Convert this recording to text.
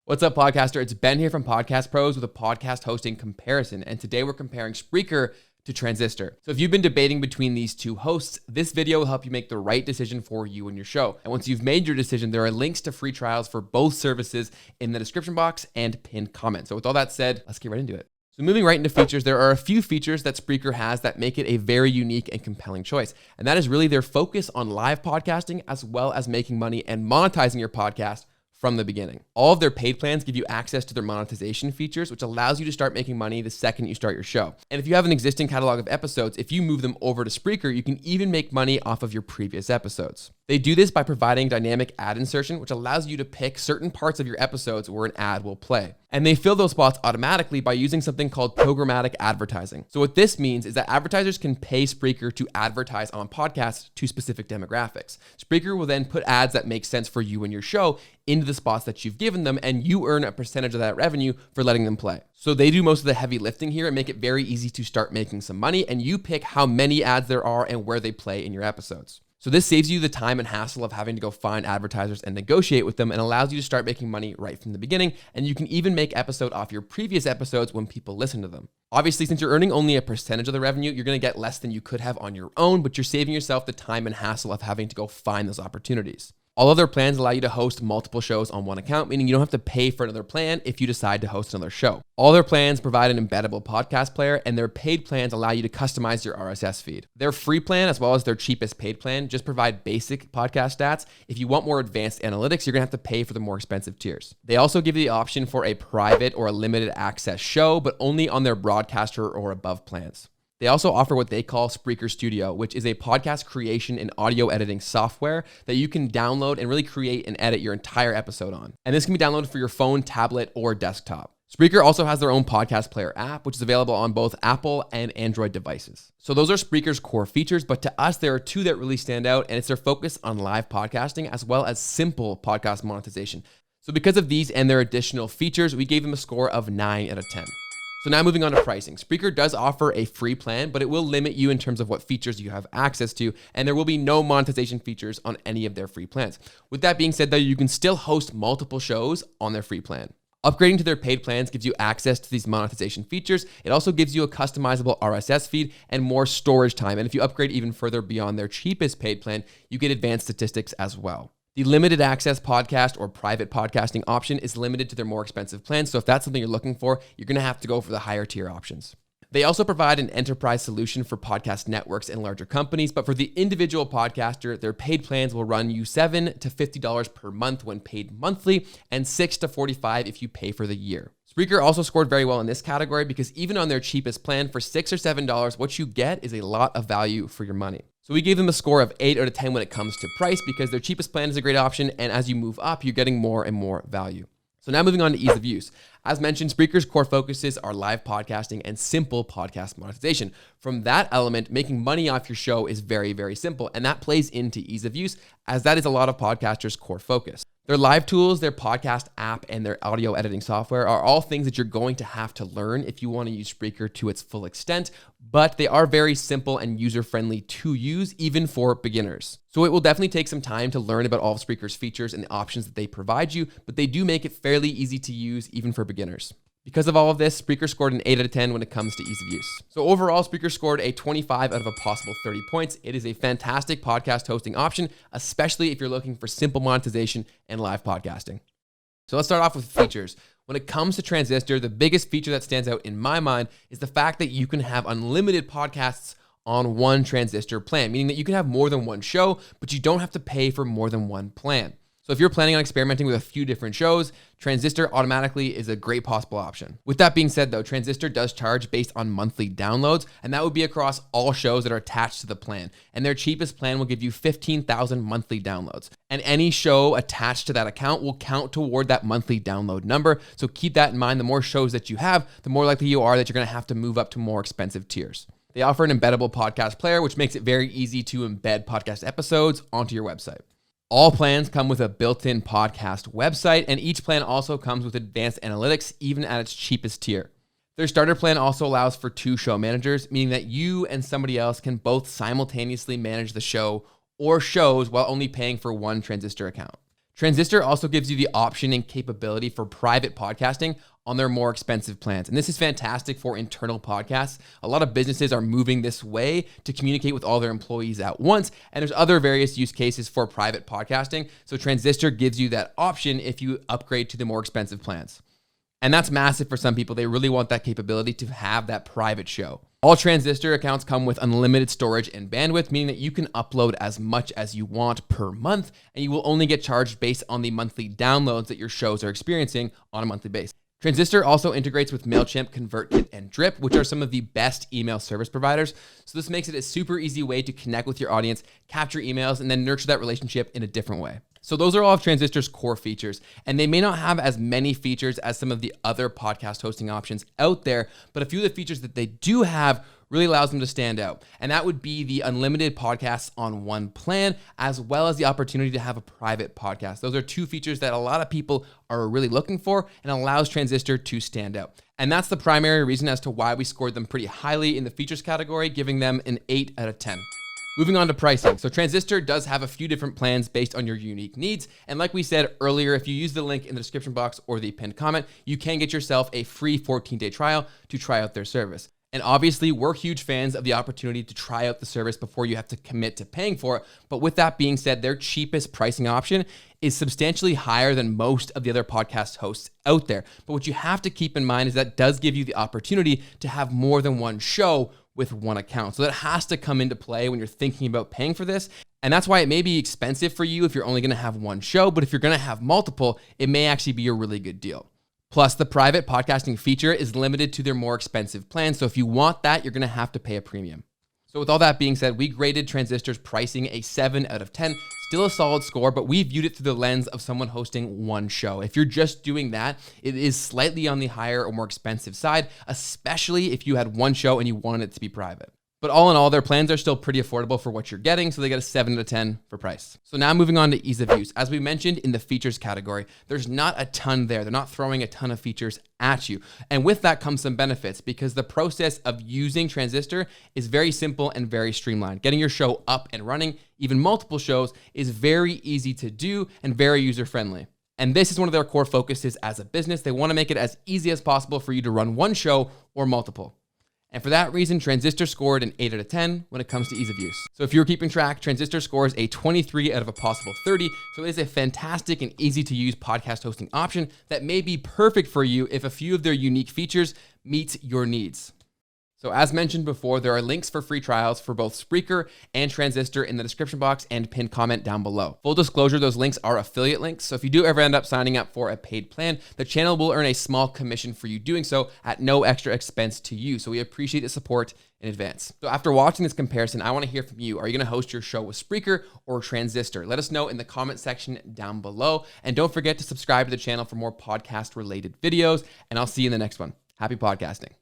What's up, podcaster? It's Ben here from Podcast Pros with a podcast hosting comparison, and today we're comparing Spreaker to Transistor. So if you've been debating between these two hosts, this video will help you make the right decision for you and your show. And once you've made your decision, there are links to free trials for both services in the description box and pinned comment. So with all that said, let's get right into it. So moving right into features, there are a few features that Spreaker has that make it a very unique and compelling choice. And that is really their focus on live podcasting as well as making money and monetizing your podcast from the beginning. All of their paid plans give you access to their monetization features, which allows you to start making money the second you start your show. And if you have an existing catalog of episodes, if you move them over to Spreaker, you can even make money off of your previous episodes. They do this by providing dynamic ad insertion, which allows you to pick certain parts of your episodes where an ad will play. And they fill those spots automatically by using something called programmatic advertising. So what this means is that advertisers can pay Spreaker to advertise on podcasts to specific demographics. Spreaker will then put ads that make sense for you and your show into the spots that you've given them, and you earn a percentage of that revenue for letting them play. So they do most of the heavy lifting here and make it very easy to start making some money, and you pick how many ads there are and where they play in your episodes. So this saves you the time and hassle of having to go find advertisers and negotiate with them, and allows you to start making money right from the beginning. And you can even make episode off your previous episodes when people listen to them. Obviously, since you're earning only a percentage of the revenue, you're going to get less than you could have on your own, but you're saving yourself the time and hassle of having to go find those opportunities. All of their plans allow you to host multiple shows on one account, meaning you don't have to pay for another plan if you decide to host another show. All their plans provide an embeddable podcast player, and their paid plans allow you to customize your RSS feed. Their free plan, as well as their cheapest paid plan, just provide basic podcast stats. If you want more advanced analytics, you're gonna have to pay for the more expensive tiers. They also give you the option for a private or a limited access show, but only on their broadcaster or above plans. They also offer what they call Spreaker Studio, which is a podcast creation and audio editing software that you can download and really create and edit your entire episode on. And this can be downloaded for your phone, tablet, or desktop. Spreaker also has their own podcast player app, which is available on both Apple and Android devices. So those are Spreaker's core features, but to us, there are two that really stand out, and it's their focus on live podcasting as well as simple podcast monetization. So because of these and their additional features, we gave them a score of 9 out of 10. So now moving on to pricing. Spreaker does offer a free plan, but it will limit you in terms of what features you have access to, and there will be no monetization features on any of their free plans. With that being said, though, you can still host multiple shows on their free plan. Upgrading to their paid plans gives you access to these monetization features. It also gives you a customizable RSS feed and more storage time. And if you upgrade even further beyond their cheapest paid plan, you get advanced statistics as well. The limited access podcast or private podcasting option is limited to their more expensive plans. So if that's something you're looking for, you're going to have to go for the higher tier options. They also provide an enterprise solution for podcast networks and larger companies, but for the individual podcaster, their paid plans will run you $7 to $50 per month when paid monthly, and $6 to $45 if you pay for the year. Spreaker also scored very well in this category because even on their cheapest plan for $6 or $7, what you get is a lot of value for your money. So we gave them a score of 8 out of 10 when it comes to price because their cheapest plan is a great option, and as you move up, you're getting more and more value. So now moving on to ease of use. As mentioned, Spreaker's core focuses are live podcasting and simple podcast monetization. From that element, making money off your show is very, very simple, and that plays into ease of use, as that is a lot of podcasters' core focus. Their live tools, their podcast app, and their audio editing software are all things that you're going to have to learn if you want to use Spreaker to its full extent, but they are very simple and user-friendly to use, even for beginners. So it will definitely take some time to learn about all of Spreaker's features and the options that they provide you, but they do make it fairly easy to use, even for beginners. Because of all of this, Spreaker scored an 8 out of 10 when it comes to ease of use. So overall, Spreaker scored a 25 out of a possible 30 points. It is a fantastic podcast hosting option, especially if you're looking for simple monetization and live podcasting. So let's start off with features. When it comes to Transistor, the biggest feature that stands out in my mind is the fact that you can have unlimited podcasts on one Transistor plan, meaning that you can have more than one show, but you don't have to pay for more than one plan. So if you're planning on experimenting with a few different shows, Transistor automatically is a great possible option. With that being said, though, Transistor does charge based on monthly downloads, and that would be across all shows that are attached to the plan. And their cheapest plan will give you 15,000 monthly downloads. And any show attached to that account will count toward that monthly download number. So keep that in mind. The more shows that you have, the more likely you are that you're going to have to move up to more expensive tiers. They offer an embeddable podcast player, which makes it very easy to embed podcast episodes onto your website. All plans come with a built-in podcast website, and each plan also comes with advanced analytics, even at its cheapest tier. Their starter plan also allows for 2 show managers, meaning that you and somebody else can both simultaneously manage the show or shows while only paying for one Transistor account. Transistor also gives you the option and capability for private podcasting on their more expensive plans. And this is fantastic for internal podcasts. A lot of businesses are moving this way to communicate with all their employees at once. And there's other various use cases for private podcasting. So Transistor gives you that option if you upgrade to the more expensive plans. And that's massive for some people. They really want that capability to have that private show. All Transistor accounts come with unlimited storage and bandwidth, meaning that you can upload as much as you want per month, and you will only get charged based on the monthly downloads that your shows are experiencing on a monthly basis. Transistor also integrates with MailChimp, ConvertKit, and Drip, which are some of the best email service providers. So this makes it a super easy way to connect with your audience, capture emails, and then nurture that relationship in a different way. So those are all of Transistor's core features, and they may not have as many features as some of the other podcast hosting options out there, but a few of the features that they do have really allows them to stand out. And that would be the unlimited podcasts on one plan, as well as the opportunity to have a private podcast. Those are two features that a lot of people are really looking for and allows Transistor to stand out. And that's the primary reason as to why we scored them pretty highly in the features category, giving them an 8 out of 10. Moving on to pricing. So Transistor does have a few different plans based on your unique needs. And like we said earlier, if you use the link in the description box or the pinned comment, you can get yourself a free 14-day trial to try out their service. And obviously, we're huge fans of the opportunity to try out the service before you have to commit to paying for it. But with that being said, their cheapest pricing option is substantially higher than most of the other podcast hosts out there. But what you have to keep in mind is that does give you the opportunity to have more than one show with one account. So that has to come into play when you're thinking about paying for this. And that's why it may be expensive for you if you're only going to have one show, but if you're going to have multiple, it may actually be a really good deal. Plus, the private podcasting feature is limited to their more expensive plans. So if you want that, you're going to have to pay a premium. So with all that being said, we graded Transistor's pricing a 7 out of 10. Still a solid score, but we viewed it through the lens of someone hosting one show. If you're just doing that, it is slightly on the higher or more expensive side, especially if you had one show and you wanted it to be private. But all in all, their plans are still pretty affordable for what you're getting, so they get a 7 out of 10 for price. So now moving on to ease of use. As we mentioned in the features category, there's not a ton there. They're not throwing a ton of features at you. And with that comes some benefits because the process of using Transistor is very simple and very streamlined. Getting your show up and running, even multiple shows, is very easy to do and very user-friendly. And this is one of their core focuses as a business. They want to make it as easy as possible for you to run one show or multiple. And for that reason, Transistor scored an 8 out of 10 when it comes to ease of use. So if you're keeping track, Transistor scores a 23 out of a possible 30. So it is a fantastic and easy to use podcast hosting option that may be perfect for you if a few of their unique features meet your needs. So as mentioned before, there are links for free trials for both Spreaker and Transistor in the description box and pinned comment down below. Full disclosure, those links are affiliate links. So if you do ever end up signing up for a paid plan, the channel will earn a small commission for you doing so at no extra expense to you. So we appreciate the support in advance. So after watching this comparison, I want to hear from you. Are you going to host your show with Spreaker or Transistor? Let us know in the comment section down below. And don't forget to subscribe to the channel for more podcast related videos. And I'll see you in the next one. Happy podcasting.